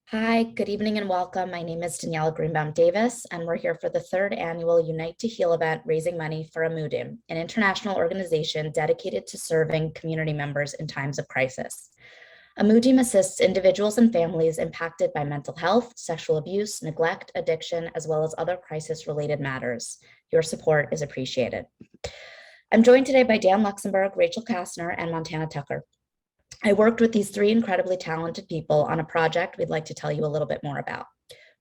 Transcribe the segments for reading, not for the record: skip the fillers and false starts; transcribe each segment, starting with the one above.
Hi, good evening and welcome. My name is Daniella Davis, and we're here for the third annual Unite to Heal event, raising money for Amudim, an international organization dedicated to serving community members in times of crisis. Amudim assists individuals and families impacted by mental health, sexual abuse, neglect, addiction, as well as other crisis-related matters. Your support is appreciated. I'm joined today by Dan Luxenberg, Rachel Kastner, and Montana Tucker. I worked with these three incredibly talented people on a project we'd like to tell you a little bit more about.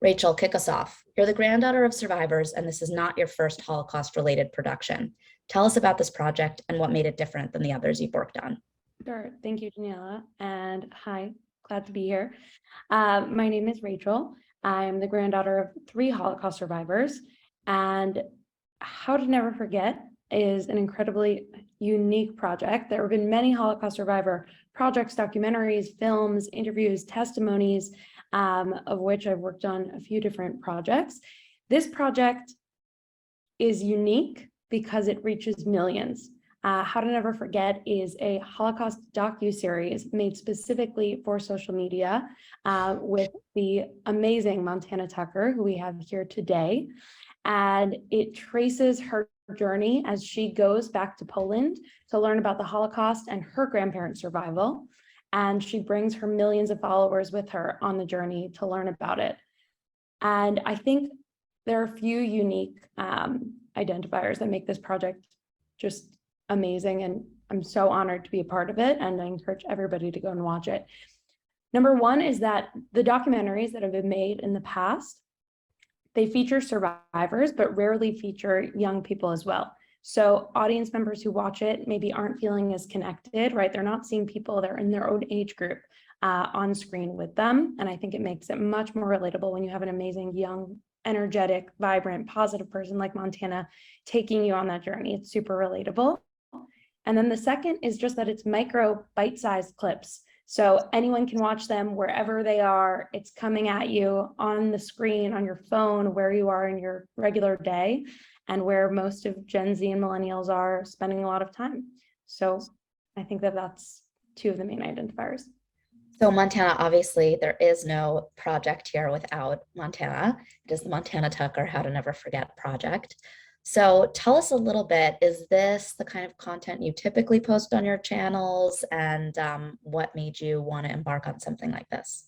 Rachel, kick us off. You're the granddaughter of survivors, and this is not your first Holocaust-related production. Tell us about this project and what made it different than the others you've worked on. Sure. Thank you, Daniella. And hi, glad to be here. My name is Rachel. I'm the granddaughter of 3 Holocaust survivors. And How to Never Forget is an incredibly unique project. There have been many Holocaust survivor projects, documentaries, films, interviews, testimonies, of which I've worked on a few different projects. This project is unique because it reaches millions. How to Never Forget is a Holocaust docuseries made specifically for social media with the amazing Montana Tucker, who we have here today. And it traces her journey as she goes back to Poland to learn about the Holocaust and her grandparents' survival. And she brings her millions of followers with her on the journey to learn about it. And I think there are a few unique identifiers that make this project just amazing, and I'm so honored to be a part of it, and I encourage everybody to go and watch it. Number one is that the documentaries that have been made in the past, they feature survivors, but rarely feature young people as well. So audience members who watch it maybe aren't feeling as connected, right? They're not seeing people that are in their own age group on screen with them. And I think it makes it much more relatable when you have an amazing, young, energetic, vibrant, positive person like Montana taking you on that journey. It's super relatable. And then the second is just that it's micro bite-sized clips. So anyone can watch them wherever they are. It's coming at you on the screen, on your phone, where you are in your regular day, and where most of Gen Z and millennials are spending a lot of time. So I think that that's 2 of the main identifiers. So Montana, obviously there is no project here without Montana. It is the Montana Tucker How to Never Forget project. So tell us a little bit, is this the kind of content you typically post on your channels, and what made you want to embark on something like this?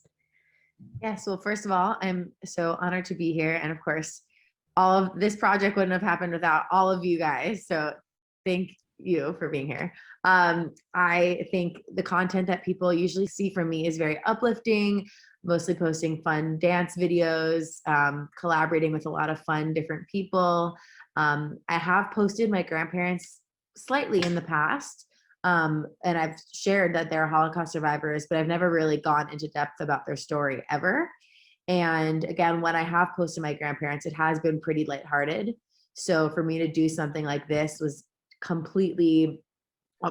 Yes, well, first of all, I'm so honored to be here. And of course, all of this project wouldn't have happened without all of you guys. So thank you for being here. I think the content that people usually see from me is very uplifting, mostly posting fun dance videos, collaborating with a lot of fun different people. I have posted my grandparents slightly in the past, and I've shared that they're Holocaust survivors, but I've never really gone into depth about their story ever. And again, when I have posted my grandparents, it has been pretty lighthearted. So for me to do something like this was completely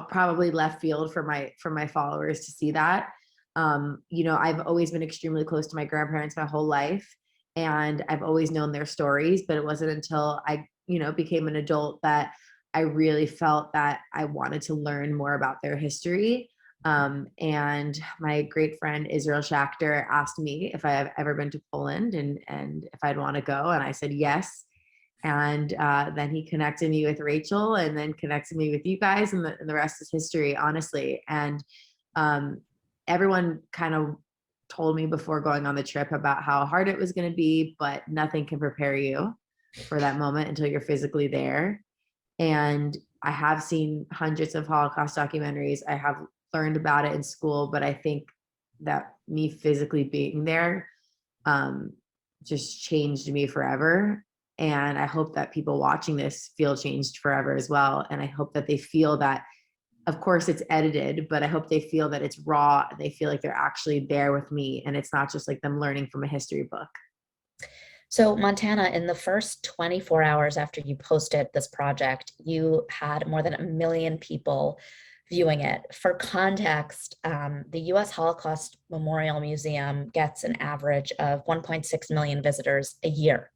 probably left field for my followers to see that. I've always been extremely close to my grandparents my whole life, and I've always known their stories, but it wasn't until I became an adult that I really felt that I wanted to learn more about their history. And my great friend Israel Schachter asked me if I have ever been to Poland and if I'd want to go, and I said yes. And then he connected me with Rachel, and then connected me with you guys, and the rest is history, honestly. And everyone kind of told me before going on the trip about how hard it was going to be, but nothing can prepare you for that moment until you're physically there. And I have seen hundreds of Holocaust documentaries. I have learned about it in school, but I think that me physically being there just changed me forever. And I hope that people watching this feel changed forever as well. And I hope that they feel that, of course it's edited, but I hope they feel that it's raw. They feel like they're actually there with me, and it's not just like them learning from a history book. So Montana, in the first 24 hours after you posted this project, you had more than 1 million people viewing it. For context, the U.S. Holocaust Memorial Museum gets an average of 1.6 million visitors a year.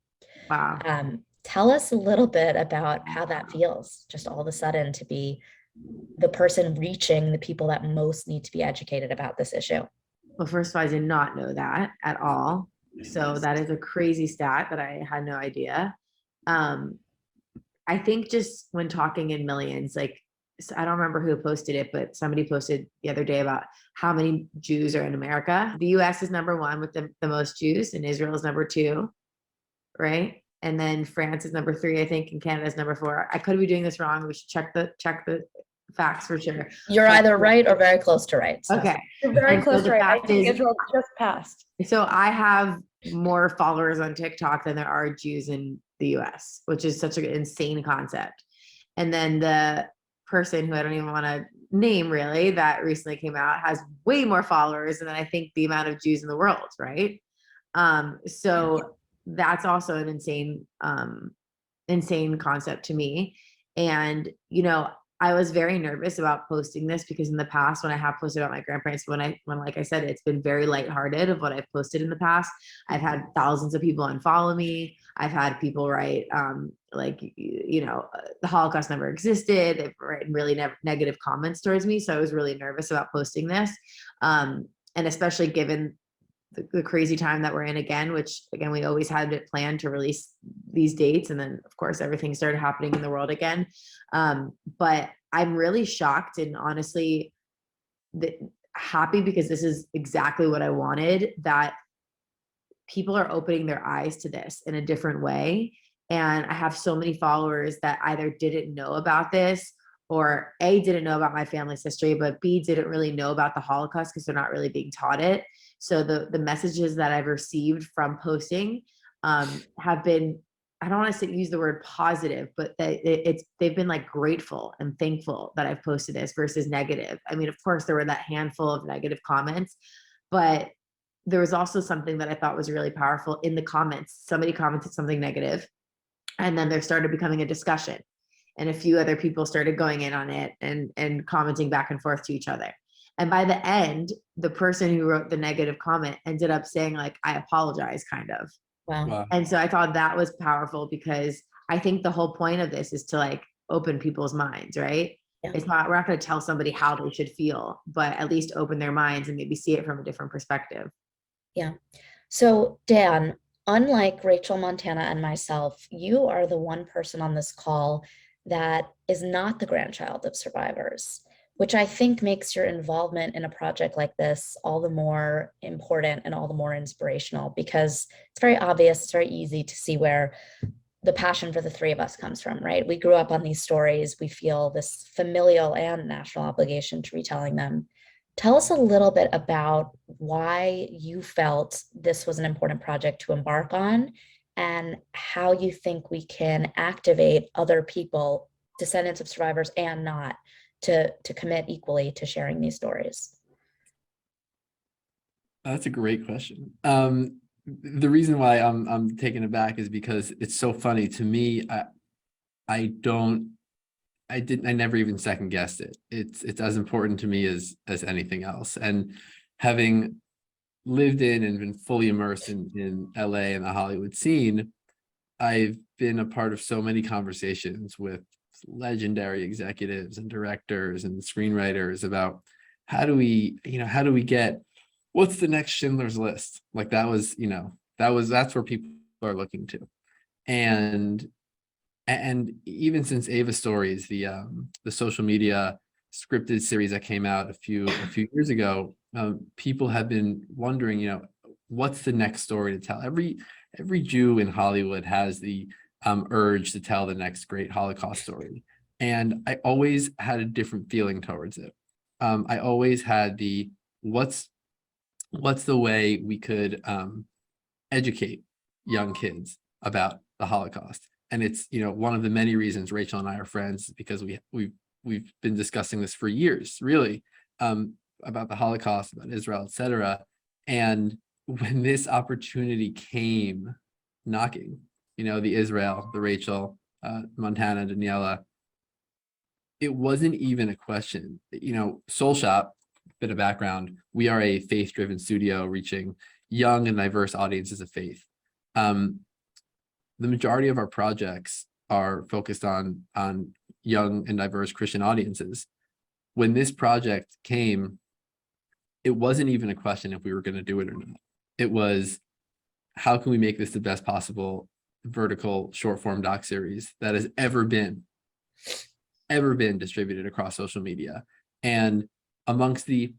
Wow. Tell us a little bit about how that feels, just all of a sudden to be the person reaching the people that most need to be educated about this issue. Well, first of all, I did not know that at all. So that is a crazy stat that I had no idea. Um, I think just when talking in millions, like, I don't remember who posted it, but somebody posted the other day about how many Jews are in America. The US is number one with the most Jews, and Israel is number two, right? And then France is number three, I think, and Canada is number four. I could be doing this wrong. We should check the facts for sure. You're But- either right or very close to right. So. Okay. You're very And so close the to right. I fact think is- Israel just passed. So I have more followers on TikTok than there are Jews in the US, which is such an insane concept. And then the person who I don't even want to name really that recently came out has way more followers than I think the amount of Jews in the world, right? So that's also an insane concept to me. And, I was very nervous about posting this because in the past, when I have posted about my grandparents, when like I said, it's been very lighthearted of what I've posted in the past. I've had thousands of people unfollow me. I've had people write, the Holocaust never existed. They've written really negative comments towards me. So I was really nervous about posting this. And especially given the crazy time that we're in again, which again, we always had it planned to release these dates. And then of course, everything started happening in the world again. But I'm really shocked and honestly happy because this is exactly what I wanted, that people are opening their eyes to this in a different way. And I have so many followers that either didn't know about this or A, didn't know about my family's history, but B, didn't really know about the Holocaust because they're not really being taught it. So the messages that I've received from posting have been, I don't want to use the word positive, but they've been like grateful and thankful that I've posted this versus negative. I mean, of course, there were that handful of negative comments, but there was also something that I thought was really powerful in the comments. Somebody commented something negative, and then there started becoming a discussion. And a few other people started going in on it and commenting back and forth to each other. And by the end, the person who wrote the negative comment ended up saying like, I apologize, kind of. Wow. And so I thought that was powerful because I think the whole point of this is to like open people's minds, right? Yeah. We're not going to tell somebody how they should feel, but at least open their minds and maybe see it from a different perspective. Yeah. So Dan, unlike Rachel, Montana, and myself, you are the one person on this call that is not the grandchild of survivors, which I think makes your involvement in a project like this all the more important and all the more inspirational, because it's very obvious, it's very easy to see where the passion for the three of us comes from, right? We grew up on these stories. We feel this familial and national obligation to retelling them. Tell us a little bit about why you felt this was an important project to embark on and how you think we can activate other people, descendants of survivors and not, to commit equally to sharing these stories. That's a great question. The reason why I'm taken aback is because it's so funny to me. I never even second guessed it. It's as important to me as anything else. And having lived in and been fully immersed in LA and the Hollywood scene, I've been a part of so many conversations with legendary executives and directors and screenwriters about how do we get, what's the next Schindler's List? Like that's where people are looking to. And even since Ava Stories, the social media scripted series that came out a few years ago, people have been wondering, what's the next story to tell? Every Jew in Hollywood has the urge to tell the next great Holocaust story, and I always had a different feeling towards it. I always had the what's the way we could educate young kids about the Holocaust. And it's, one of the many reasons Rachel and I are friends, because we've been discussing this for years, really, about the Holocaust, about Israel, etc. And when this opportunity came knocking, the Israel, the Rachel, Montana, Daniella, it wasn't even a question. Soul Shop, bit of background, we are a faith-driven studio reaching young and diverse audiences of faith. the majority of our projects are focused on young and diverse Christian audiences. When this project came, it wasn't even a question if we were going to do it or not. It was, how can we make this the best possible vertical short form doc series that has ever been distributed across social media? And amongst the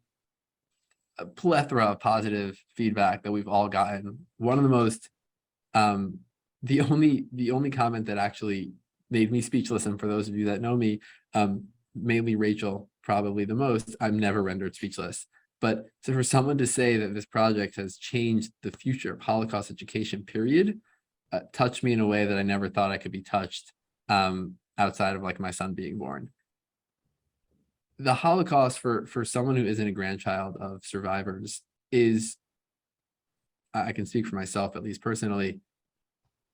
plethora of positive feedback that we've all gotten, one of the most the only comment that actually made me speechless, and for those of you that know me, mainly Rachel probably the most, I'm never rendered speechless. But so for someone to say that this project has changed the future of Holocaust education, period, touched me in a way that I never thought I could be touched, outside of like my son being born. The Holocaust for someone who isn't a grandchild of survivors is, I can speak for myself, at least personally,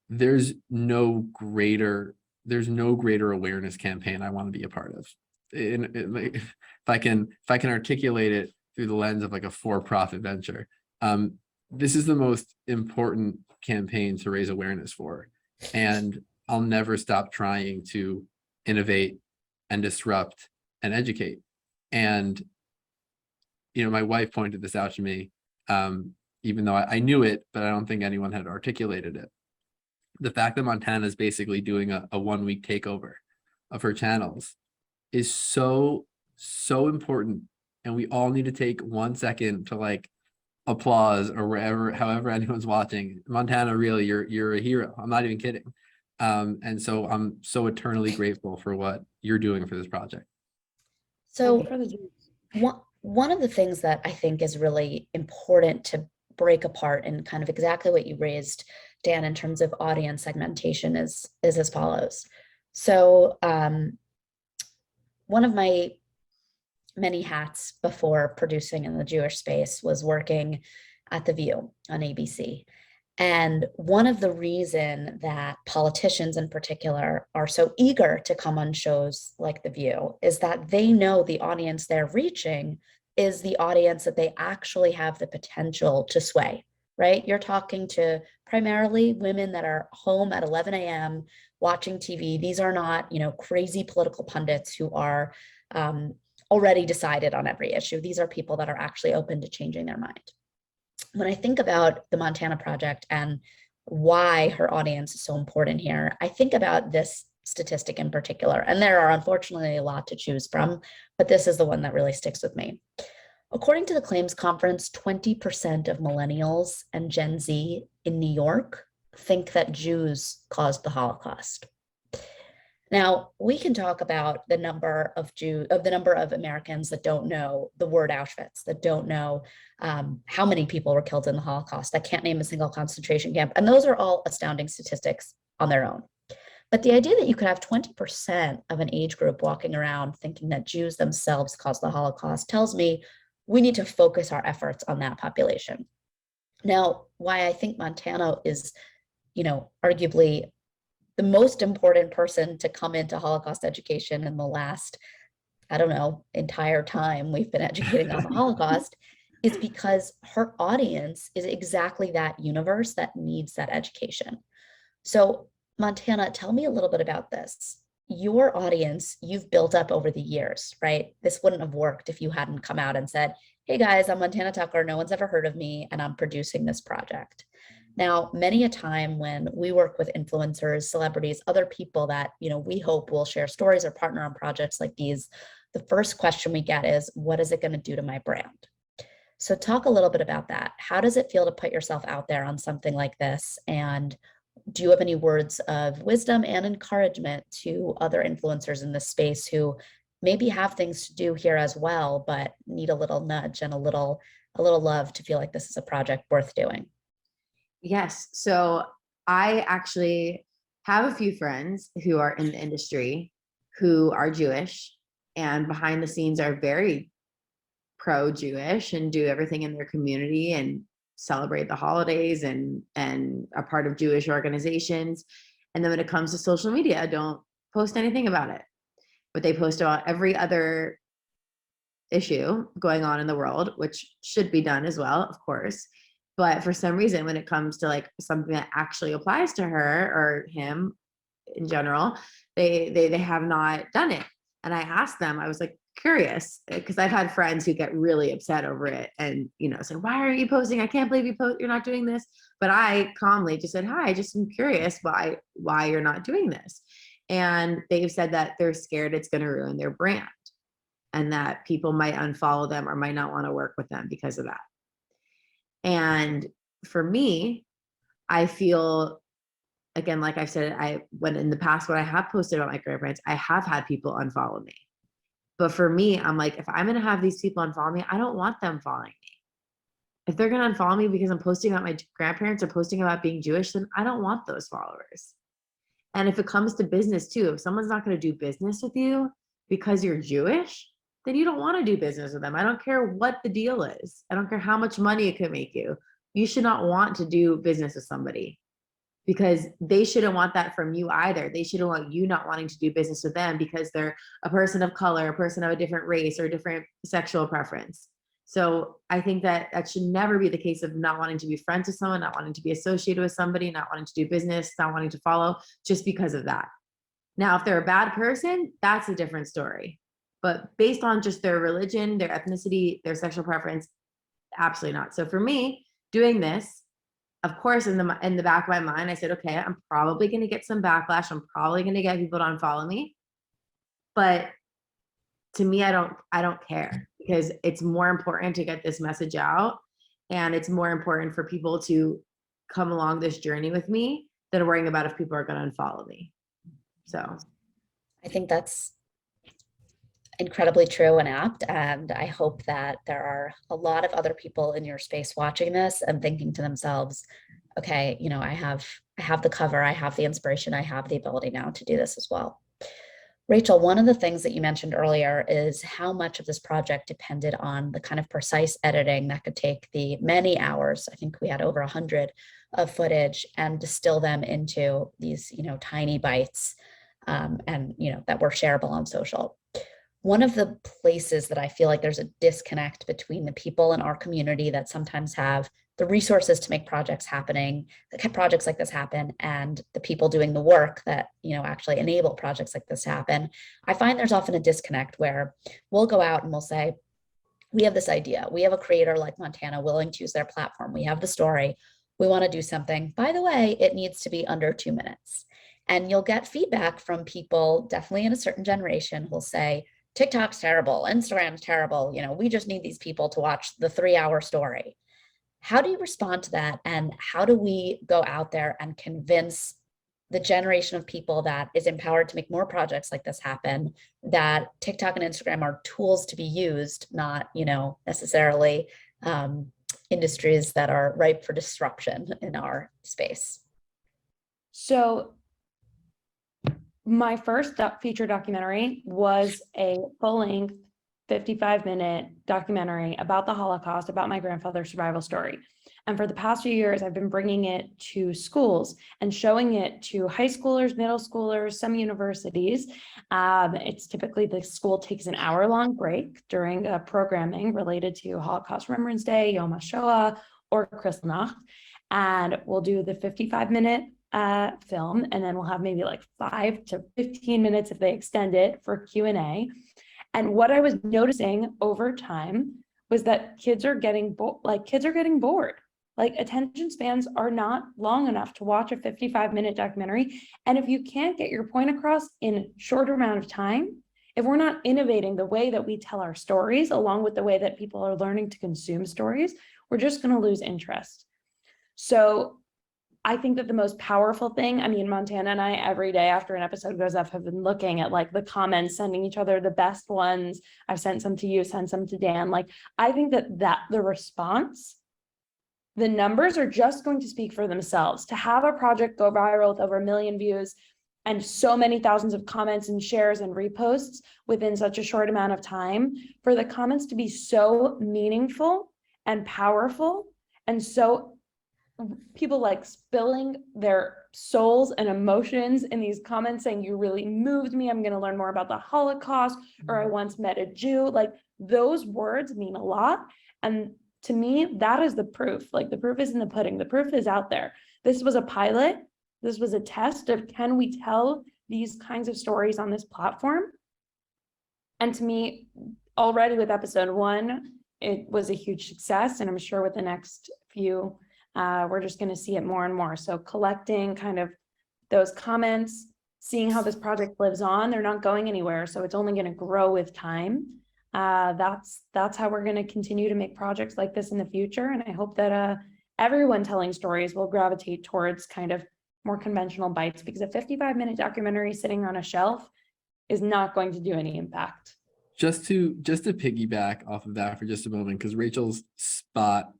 there's no greater awareness campaign I want to be a part of. If I can articulate it through the lens of like a for-profit venture, this is the most important campaign to raise awareness for, and I'll never stop trying to innovate and disrupt and educate. And my wife pointed this out to me, even though I knew it, but I don't think anyone had articulated it. The fact that Montana is basically doing a 1 week takeover of her channels is so important, and we all need to take 1 second to like applause, or however anyone's watching. Montana, really, you're a hero. I'm not even kidding. And so I'm so eternally grateful for what you're doing for this project. So one of the things that I think is really important to break apart, and kind of exactly what you raised, Dan, in terms of audience segmentation is as follows. So one of my many hats before producing in the Jewish space was working at The View on ABC. And one of the reason that politicians in particular are so eager to come on shows like The View is that they know the audience they're reaching is the audience that they actually have the potential to sway, right? You're talking to primarily women that are home at 11 a.m. watching TV. These are not, crazy political pundits who are already decided on every issue. These are people that are actually open to changing their mind. When I think about the Montana Project and why her audience is so important here, I think about this statistic in particular, and there are unfortunately a lot to choose from, but this is the one that really sticks with me. According to the Claims Conference, 20% of millennials and Gen Z in New York think that Jews caused the Holocaust. Now, we can talk about the number of Americans that don't know the word Auschwitz, that don't know how many people were killed in the Holocaust, that can't name a single concentration camp. And those are all astounding statistics on their own. But the idea that you could have 20% of an age group walking around thinking that Jews themselves caused the Holocaust tells me we need to focus our efforts on that population. Now, why I think Montana is, arguably the most important person to come into Holocaust education in the last, entire time we've been educating on the Holocaust, is because her audience is exactly that universe that needs that education. So Montana, tell me a little bit about this. Your audience you've built up over the years, right? This wouldn't have worked if you hadn't come out and said, hey guys, I'm Montana Tucker, no one's ever heard of me, and I'm producing this project. Now, many a time when we work with influencers, celebrities, other people that, we hope will share stories or partner on projects like these, the first question we get is, what is it going to do to my brand? So talk a little bit about that. How does it feel to put yourself out there on something like this? And do you have any words of wisdom and encouragement to other influencers in this space who maybe have things to do here as well, but need a little nudge and a little love to feel like this is a project worth doing? Yes. So I actually have a few friends who are in the industry who are Jewish and behind the scenes are very pro-Jewish and do everything in their community and celebrate the holidays and are part of Jewish organizations. And then when it comes to social media, don't post anything about it, but they post about every other issue going on in the world, which should be done as well, of course. But for some reason, when it comes to like something that actually applies to her or him in general, they have not done it. And I asked them, I was like curious, because I've had friends who get really upset over it and, you know, say, why aren't you posting? I can't believe you're not doing this. But I calmly just said, hi, I just am curious why you're not doing this. And they've said that they're scared it's going to ruin their brand and that people might unfollow them or might not want to work with them because of that. And for me, I feel, again, like I've said, when in the past, when I have posted about my grandparents, I have had people unfollow me. But for me, I'm like, if I'm going to have these people unfollow me, I don't want them following me. If they're going to unfollow me because I'm posting about my grandparents or posting about being Jewish, then I don't want those followers. And if it comes to business too, if someone's not going to do business with you because you're Jewish, then you don't want to do business with them. I don't care what the deal is. I don't care how much money it could make you. You should not want to do business with somebody because they shouldn't want that from you either. They shouldn't want you not wanting to do business with them because they're a person of color, a person of a different race or different sexual preference. So I think that should never be the case of not wanting to be friends with someone, not wanting to be associated with somebody, not wanting to do business, not wanting to follow just because of that. Now, if they're a bad person, that's a different story. But based on just their religion, their ethnicity, their sexual preference, absolutely not. So for me, doing this, of course, in the back of my mind, I said, okay, I'm probably going to get some backlash. I'm probably going to get people to unfollow me. But to me, I don't care because it's more important to get this message out. And it's more important for people to come along this journey with me than worrying about if people are going to unfollow me. So I think that's incredibly true and apt. And I hope that there are a lot of other people in your space watching this and thinking to themselves, okay, you know, I have the cover, I have the inspiration, I have the ability now to do this as well. Rachel, one of the things that you mentioned earlier is how much of this project depended on the kind of precise editing that could take the many hours. I think we had over 100 of footage and distill them into these, you know, tiny bites and, you know, that were shareable on social. One of the places that I feel like there's a disconnect between the people in our community that sometimes have the resources to make projects like this happen, and the people doing the work that, you know, actually enable projects like this to happen. I find there's often a disconnect where we'll go out and we'll say, we have this idea. We have a creator like Montana willing to use their platform. We have the story. We want to do something. By the way, it needs to be under 2 minutes. And you'll get feedback from people, definitely in a certain generation, who'll say, TikTok's terrible, Instagram's terrible. You know, we just need these people to watch the 3-hour story. How do you respond to that? And how do we go out there and convince the generation of people that is empowered to make more projects like this happen, that TikTok and Instagram are tools to be used, not, you know, necessarily industries that are ripe for disruption in our space? So my first feature documentary was a full-length 55-minute documentary about the Holocaust, about my grandfather's survival story. And for the past few years, I've been bringing it to schools and showing it to high schoolers, middle schoolers, some universities. It's typically the school takes an hour-long break during programming related to Holocaust Remembrance Day, Yom HaShoah, or Kristallnacht. And we'll do the 55-minute film, and then we'll have maybe like 5 to 15 minutes if they extend it for Q&A. And what I was noticing over time was that kids are getting bored. Like attention spans are not long enough to watch a 55-minute documentary. And if you can't get your point across in a shorter amount of time, if we're not innovating the way that we tell our stories, along with the way that people are learning to consume stories, we're just going to lose interest. So I think that the most powerful thing, I mean, Montana and I, every day after an episode goes up, have been looking at like the comments, sending each other the best ones. I've sent some to you, sent some to Dan. Like, I think that the response, the numbers are just going to speak for themselves. To have a project go viral with over 1 million views and so many thousands of comments and shares and reposts within such a short amount of time, for the comments to be so meaningful and powerful, and so people like spilling their souls and emotions in these comments saying, you really moved me, I'm going to learn more about the Holocaust, or I once met a Jew. Like, those words mean a lot. And to me, that is the proof. Like the proof is in the pudding. The proof is out there. This was a pilot. This was a test of, can we tell these kinds of stories on this platform? And to me, already with episode 1, it was a huge success. And I'm sure with the next few, we're just going to see it more and more. So collecting kind of those comments, seeing how this project lives on, they're not going anywhere. So it's only going to grow with time. That's how we're going to continue to make projects like this in the future. And I hope that everyone telling stories will gravitate towards kind of more conventional bites, because a 55-minute documentary sitting on a shelf is not going to do any impact. Just to piggyback off of that for just a moment, because Rachel's spot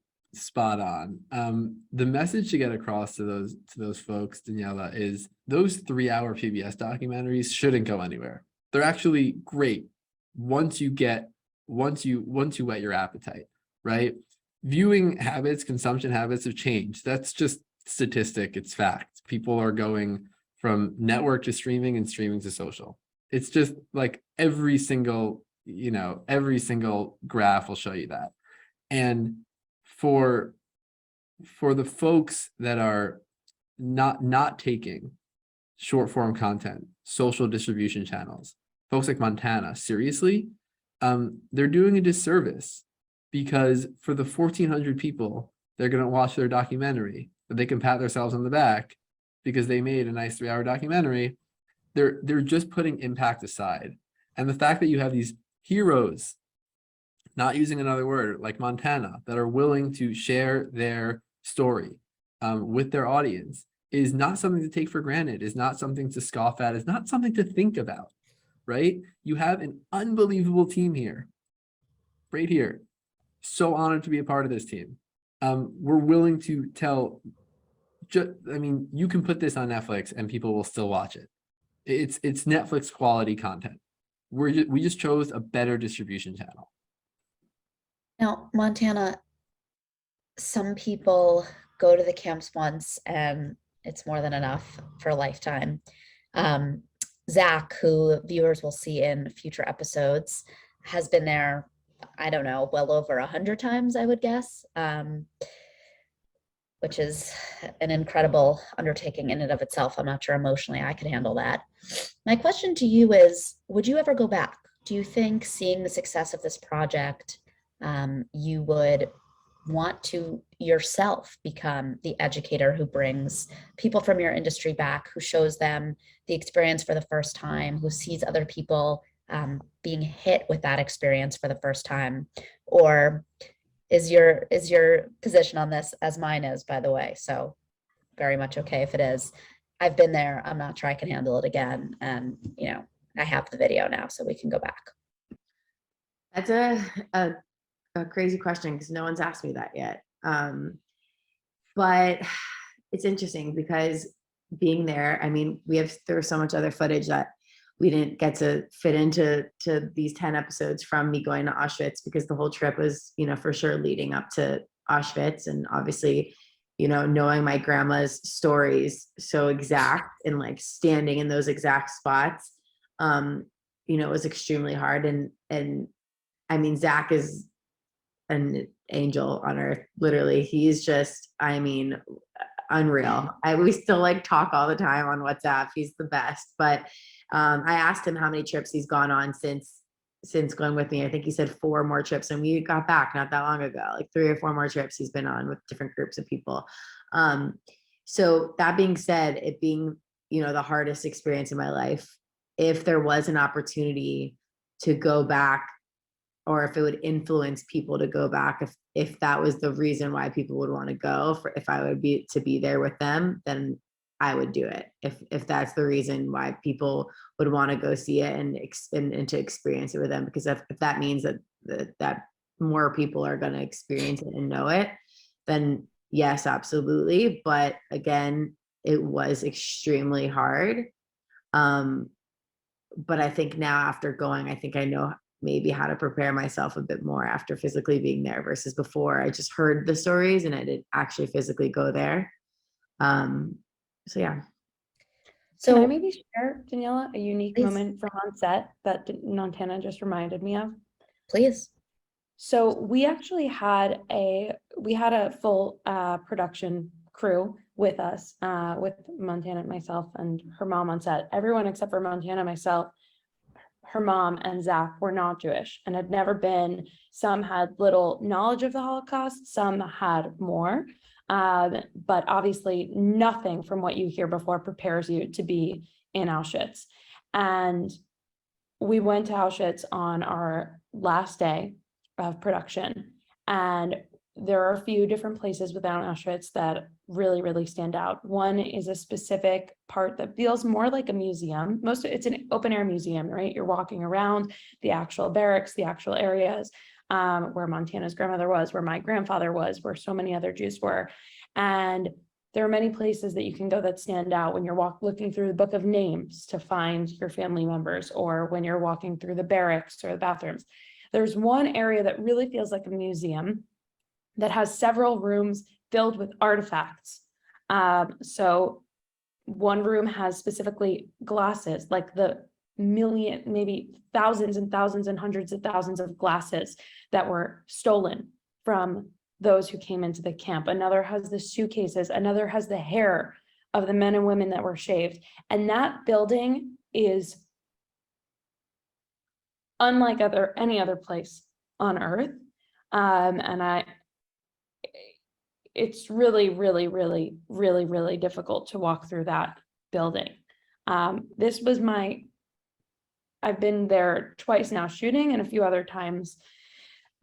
on. The message to get across to those folks, Daniella, is those 3-hour PBS documentaries shouldn't go anywhere. They're actually great once you whet your appetite, right? Viewing habits, consumption habits have changed. That's just statistic, it's fact. People are going from network to streaming and streaming to social. It's just like every single graph will show you that. And for the folks that are not taking short form content, social distribution channels, folks like Montana, seriously, they're doing a disservice, because for the 1,400 people, they're going to watch their documentary, but they can pat themselves on the back because they made a nice 3-hour documentary. They're just putting impact aside. And the fact that you have these heroes, not using another word, like Montana, that are willing to share their story with their audience is not something to take for granted, is not something to scoff at, is not something to think about, right? You have an unbelievable team here, right here. So honored to be a part of this team. We're willing to tell, you can put this on Netflix and people will still watch it. It's Netflix quality content. We just chose a better distribution channel. Now, Montana, some people go to the camps once and it's more than enough for a lifetime. Zach, who viewers will see in future episodes, has been there, I don't know, well over 100 times, I would guess, which is an incredible undertaking in and of itself. I'm not sure emotionally I could handle that. My question to you is, would you ever go back? Do you think, seeing the success of this project, you would want to yourself become the educator who brings people from your industry back, who shows them the experience for the first time, who sees other people being hit with that experience for the first time? Or is your position on this as mine is, by the way? So very much okay if it is. I've been there. I'm not sure I can handle it again. And, I have the video now, so we can go back. That's a crazy question, because no one's asked me that yet. But it's interesting because being there, there was so much other footage that we didn't get to fit into these 10 episodes from me going to Auschwitz, because the whole trip was, for sure leading up to Auschwitz. And obviously, knowing my grandma's stories so exact and like standing in those exact spots, it was extremely hard. And Zach is an angel on earth. Literally, he's just, unreal. We still talk all the time on WhatsApp. He's the best. But I asked him how many trips he's gone on since going with me. I think he said 4 more trips, and we got back not that long ago, 3 or 4 more trips he's been on with different groups of people. So that being said, it being, the hardest experience in my life, if there was an opportunity to go back, or if it would influence people to go back, if that was the reason why people would want to go, if I would be there with them, then I would do it. If that's the reason why people would want to go see it and to experience it with them, because if that means that more people are going to experience it and know it, then yes, absolutely. But again, it was extremely hard. But I think now, after going, I think I know maybe how to prepare myself a bit more after physically being there, versus before I just heard the stories and I didn't actually physically go there. So yeah. So So can I maybe share, Daniella, a unique Please. moment from on set that Montana just reminded me of? Please. So we actually had a full production crew with us, with Montana and myself and her mom on set. Everyone except for Montana, myself, her mom, and Zach were not Jewish and had never been. Some had little knowledge of the Holocaust, some had more. But obviously nothing from what you hear before prepares you to be in Auschwitz. And we went to Auschwitz on our last day of production. And there are a few different places within Auschwitz that really, really stand out. One is a specific part that feels more like a museum. It's an open air museum, right? You're walking around the actual barracks, the actual areas, where Montana's grandmother was, where my grandfather was, where so many other Jews were. And there are many places that you can go that stand out when you're looking through the book of names to find your family members, or when you're walking through the barracks or the bathrooms. There's one area that really feels like a museum that has several rooms filled with artifacts. So one room has specifically glasses, like the million, maybe thousands and thousands and hundreds of thousands of glasses that were stolen from those who came into the camp. Another has the suitcases, another has the hair of the men and women that were shaved. And that building is unlike any other place on earth. It's really, really, really, really, really difficult to walk through that building. I've been there twice now shooting, and a few other times.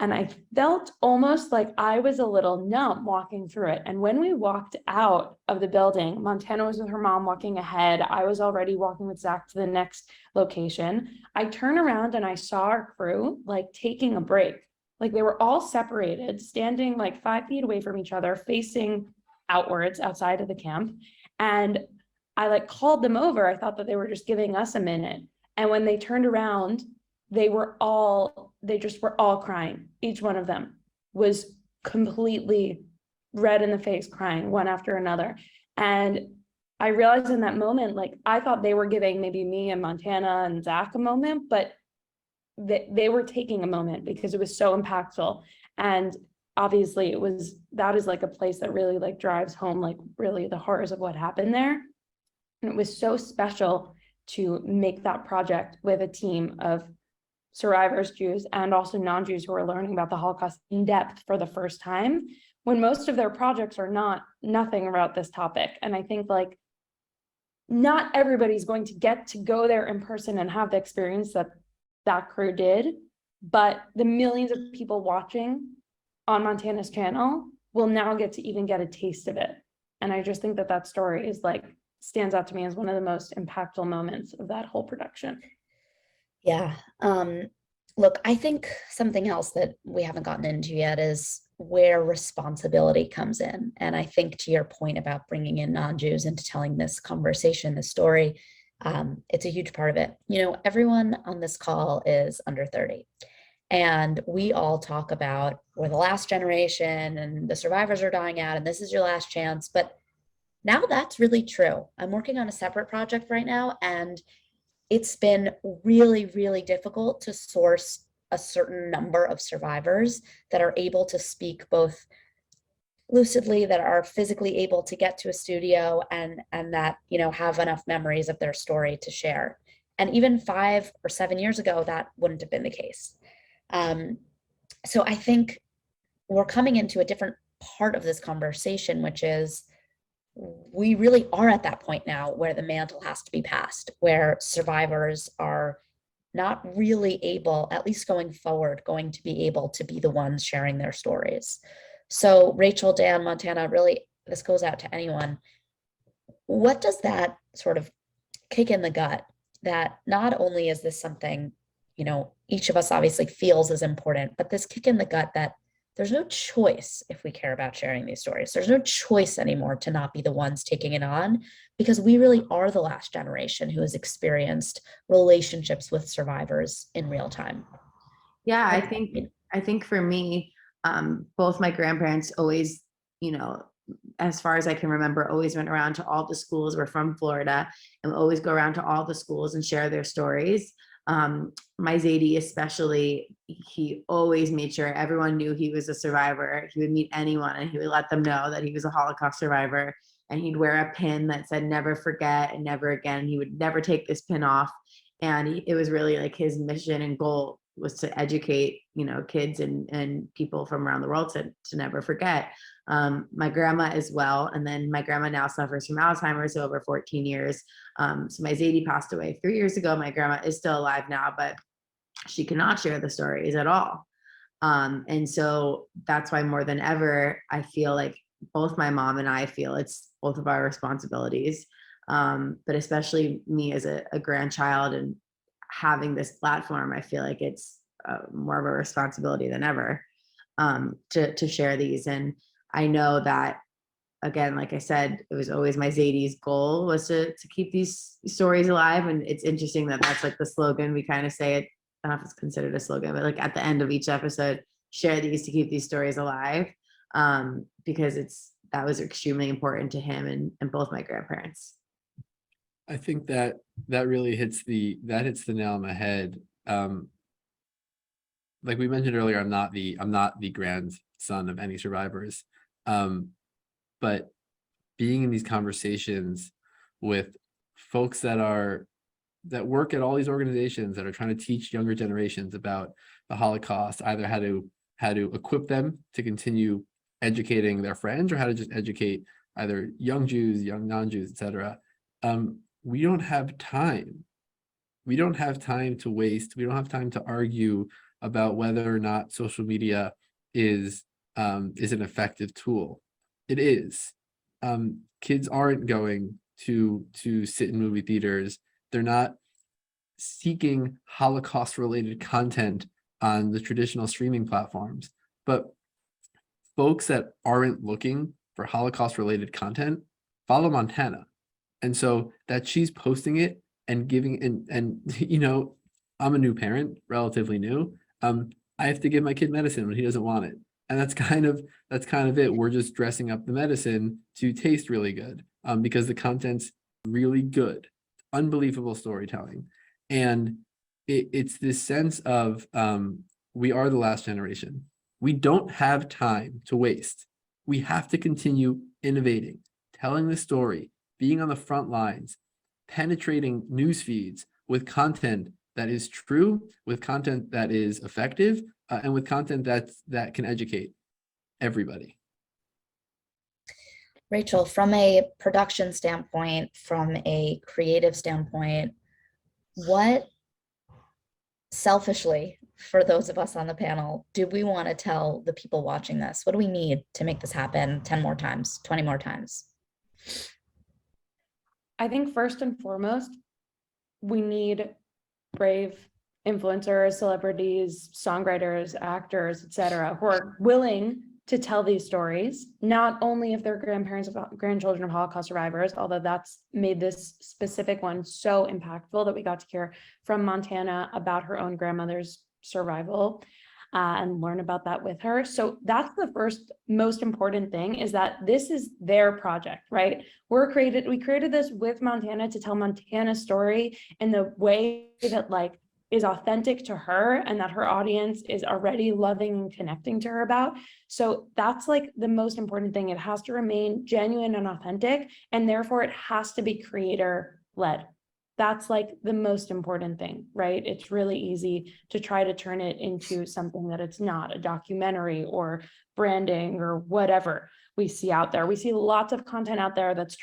And I felt almost like I was a little numb walking through it. And when we walked out of the building, Montana was with her mom walking ahead. I was already walking with Zach to the next location. I turned around and I saw our crew like taking a break. Like they were all separated, standing like 5 feet away from each other, facing outwards outside of the camp. And I like called them over. I thought that they were just giving us a minute. And when they turned around, they just were all crying. Each one of them was completely red in the face, crying one after another. And I realized in that moment, like I thought they were giving maybe me and Montana and Zach a moment, but they were taking a moment because it was so impactful. And obviously that is like a place that really like drives home like really the horrors of what happened there. And it was so special to make that project with a team of survivors, Jews, and also non-Jews who are learning about the Holocaust in depth for the first time, when most of their projects are nothing about this topic. And I think like not everybody's going to get to go there in person and have the experience that crew did, but the millions of people watching on Montana's channel will now get to even get a taste of it. And I just think that story is like stands out to me as one of the most impactful moments of that whole production. Yeah. Look, I think something else that we haven't gotten into yet is where responsibility comes in. And I think to your point about bringing in non-Jews into telling this conversation, this story, it's a huge part of it. You know, everyone on this call is under 30. And we all talk about we're the last generation and the survivors are dying out and this is your last chance. But now that's really true. I'm working on a separate project right now, and it's been really, really difficult to source a certain number of survivors that are able to speak both lucidly, that are physically able to get to a studio and that, you know, have enough memories of their story to share. And even 5 or 7 years ago, that wouldn't have been the case. So I think we're coming into a different part of this conversation, which is we really are at that point now where the mantle has to be passed, where survivors are not really able, at least going forward, going to be able to be the ones sharing their stories. So Rachel, Dan, Montana, really, this goes out to anyone. What does that sort of kick in the gut that not only is this something, you know, each of us obviously feels is important, but this kick in the gut that there's no choice if we care about sharing these stories. There's no choice anymore to not be the ones taking it on, because we really are the last generation who has experienced relationships with survivors in real time. Yeah, I think for me, both my grandparents always, you know, as far as I can remember, always went around to all the schools. We're from Florida and always go around to all the schools and share their stories. My Zadie especially, he always made sure everyone knew he was a survivor. He would meet anyone and he would let them know that he was a Holocaust survivor. And he'd wear a pin that said never forget and never again. He would never take this pin off. And it was really like his mission and goal was to educate, kids and people from around the world to never forget. My grandma as well. And then my grandma now suffers from Alzheimer's over 14 years. So my Zadie passed away 3 years ago. My grandma is still alive now, but she cannot share the stories at all. And so that's why more than ever, I feel like both my mom and I feel it's both of our responsibilities. But especially me as a grandchild and having this platform, I feel like it's more of a responsibility than ever to share these. And I know that, again, like I said, it was always my Zadie's goal was to keep these stories alive. And it's interesting that that's like the slogan. We kind of say it, I don't know if it's considered a slogan, but like at the end of each episode, share these to keep these stories alive, because that was extremely important to him and both my grandparents. I think that really hits the nail on the head. Like we mentioned earlier, I'm not the grandson of any survivors. But being in these conversations with folks that work at all these organizations that are trying to teach younger generations about the Holocaust, either how to equip them to continue educating their friends or how to just educate either young Jews, young non-Jews, etc. We don't have time. We don't have time to waste. We don't have time to argue about whether or not social media is an effective tool. It is. Kids aren't going to sit in movie theaters. They're not seeking Holocaust-related content on the traditional streaming platforms. But folks that aren't looking for Holocaust-related content follow Montana. And so that she's posting it and giving, and I'm a new parent, relatively new. I have to give my kid medicine when he doesn't want it. And that's kind of it. We're just dressing up the medicine to taste really good, because the content's really good, unbelievable storytelling. And it's this sense of we are the last generation. We don't have time to waste. We have to continue innovating, telling the story, being on the front lines, penetrating news feeds with content that is true, with content that is effective, and with content that can educate everybody. Rachel, from a production standpoint, from a creative standpoint, what selfishly, for those of us on the panel, do we want to tell the people watching this? What do we need to make this happen 10 more times, 20 more times? I think first and foremost, we need brave influencers, celebrities, songwriters, actors, etc., who are willing to tell these stories, not only if they're grandchildren of Holocaust survivors, although that's made this specific one so impactful that we got to hear from Montana about her own grandmother's survival and learn about that with her. So that's the first most important thing, is that this is their project, right? We created this with Montana to tell Montana's story in the way that is authentic to her and that her audience is already loving and connecting to her about. So that's the most important thing. It has to remain genuine and authentic, and therefore it has to be creator led. That's the most important thing, right? It's really easy to try to turn it into something that it's not, a documentary or branding or whatever we see out there. We see lots of content out there that's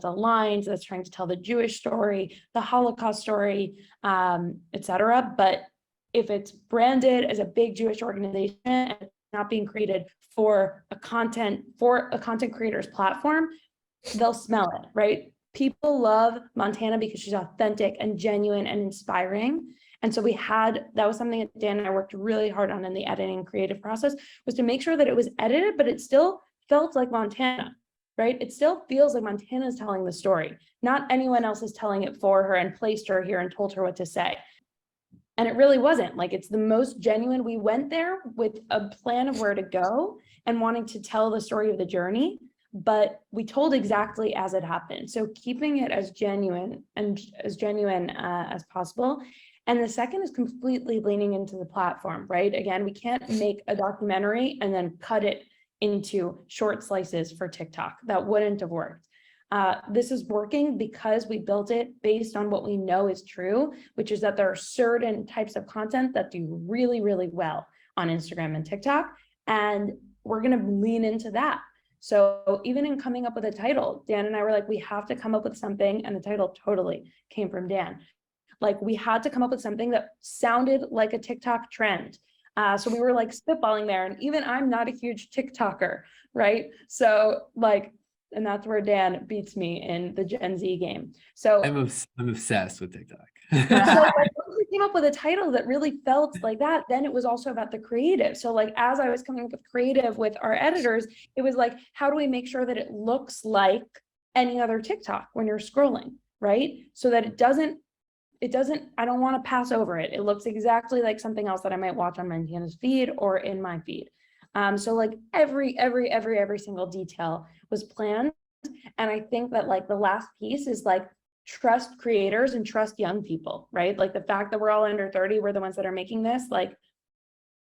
aligned, that's trying to tell the Jewish story, the Holocaust story, etc. But if it's branded as a big Jewish organization and it's not being created for a content creator's platform, they'll smell it, right? People love Montana because she's authentic and genuine and inspiring. And so that was something that Dan and I worked really hard on in the editing creative process, was to make sure that it was edited, but it still felt like Montana, right? It still feels like Montana is telling the story, not anyone else is telling it for her and placed her here and told her what to say. And it really wasn't. It's the most genuine. We went there with a plan of where to go and wanting to tell the story of the journey, but we told exactly as it happened. So keeping it as genuine as possible. And the second is completely leaning into the platform, right? Again, we can't make a documentary and then cut it into short slices for TikTok. That wouldn't have worked. This is working because we built it based on what we know is true, which is that there are certain types of content that do really, really well on Instagram and TikTok. And we're going to lean into that. So even in coming up with a title, Dan and I were like, we have to come up with something. And the title totally came from Dan. Like, we had to come up with something that sounded like a TikTok trend. So we were like spitballing there. And even I'm not a huge TikToker, right? So like, and that's where Dan beats me in the Gen Z game. So I'm obsessed with TikTok. so like, once we came up with a title that really felt like that, then it was also about the creative. So like, as I was coming up with creative with our editors, it was like, how do we make sure that it looks like any other TikTok when you're scrolling, right? So that it doesn't, I don't want to pass over it. It looks exactly like something else that I might watch on Mantiana's feed or in my feed. So like every single detail was planned. And I think that like the last piece is like, trust creators and trust young people, right? Like the fact that we're all under 30, we're the ones that are making this, like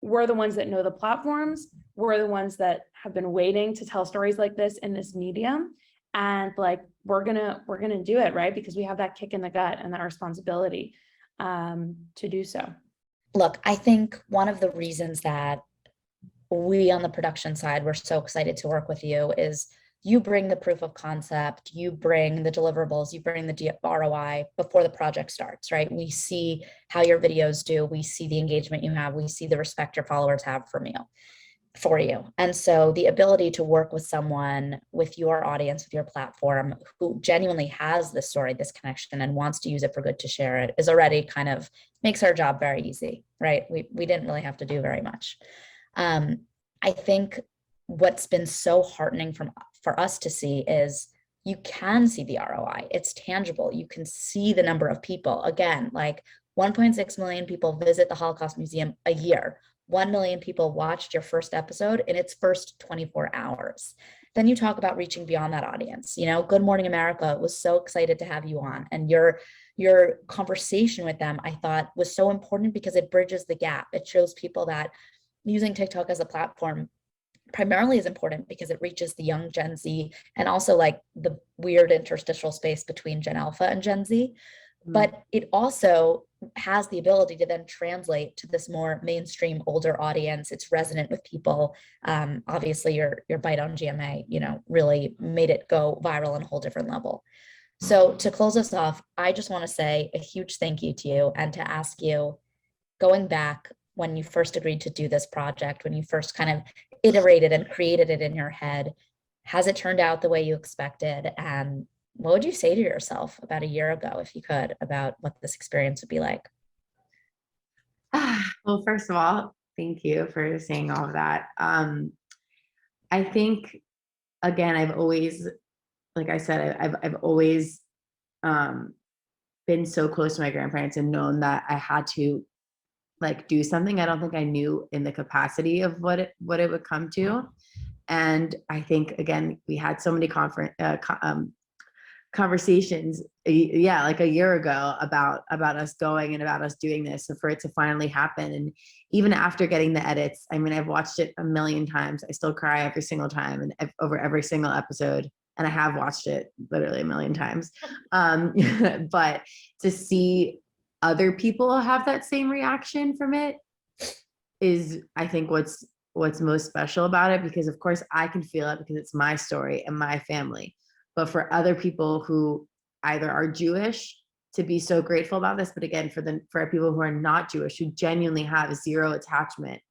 we're the ones that know the platforms. We're the ones that have been waiting to tell stories like this in this medium. And like, we're gonna do it, right? Because we have that kick in the gut and that responsibility to do so. Look, I think one of the reasons that we on the production side were so excited to work with you is you bring the proof of concept, you bring the deliverables, you bring the ROI before the project starts, right? We see how your videos do, we see the engagement you have, we see the respect your followers have for you. And so the ability to work with someone, with your audience, with your platform, who genuinely has this story, this connection, and wants to use it for good to share it, is already kind of makes our job very easy, right? We didn't really have to do very much. I think what's been so heartening for us to see is you can see the ROI. It's tangible. You can see the number of people. Again, like 1.6 million people visit the Holocaust Museum a year. 1 million people watched your first episode in its first 24 hours. Then you talk about reaching beyond that audience. You know, Good Morning America was so excited to have you on, and your conversation with them, I thought, was so important because it bridges the gap. It shows people that using TikTok as a platform primarily is important because it reaches the young Gen Z and also like the weird interstitial space between Gen Alpha and Gen Z. But it also has the ability to then translate to this more mainstream older audience. It's resonant with people. Obviously your bite on GMA, you know, really made it go viral on a whole different level. So to close us off, I just want to say a huge thank you to you and to ask you, going back when you first agreed to do this project, when you first kind of iterated and created it in your head, has it turned out the way you expected? And what would you say to yourself about a year ago, if you could, about what this experience would be like? Well, first of all, thank you for saying all of that. I think, again, I've always, like I said, I've always been so close to my grandparents and known that I had to like do something. I don't think I knew in the capacity of what it would come to. And I think, again, we had so many conversations, like a year ago about us going and about us doing this. So for it to finally happen, and even after getting the edits, I mean, I've watched it a million times. I still cry every single time and over every single episode. And I have watched it literally a million times. But to see other people have that same reaction from it is, I think, what's most special about it, because of course I can feel it because it's my story and my family. But for other people who either are Jewish, to be so grateful about this, but again, for people who are not Jewish, who genuinely have zero attachment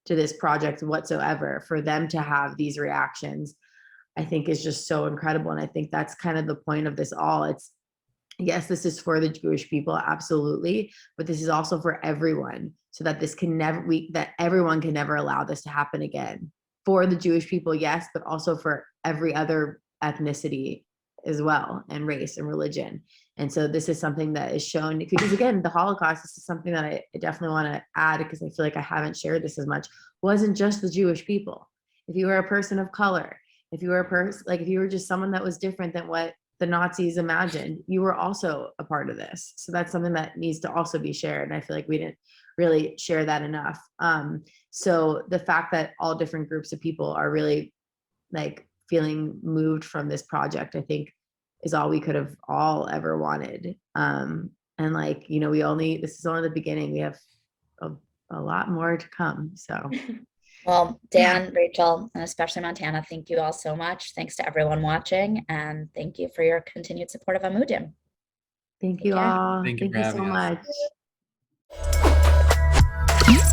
to this project whatsoever, for them to have these reactions, I think is just so incredible. And I think that's kind of the point of this all. It's, yes, this is for the Jewish people, absolutely, but this is also for everyone, so that this can never, that everyone can never allow this to happen again. For the Jewish people, yes, but also for every other ethnicity as well, and race and religion. And so this is something that is shown, because again, the Holocaust, this is something that I definitely want to add, because I feel like I haven't shared this as much, wasn't just the Jewish people. If you were a person of color, if you were a person, like if you were just someone that was different than what the Nazis imagined, you were also a part of this. So that's something that needs to also be shared. And I feel like we didn't really share that enough. So the fact that all different groups of people are really like feeling moved from this project, I think is all we could have all ever wanted. And like, you know, this is only the beginning. We have a lot more to come. So Well, Dan, Rachel, and especially Montana, thank you all so much. Thanks to everyone watching, and thank you for your continued support of Amudim. thank Take you care. all. Thank you Thank for you so having us. much.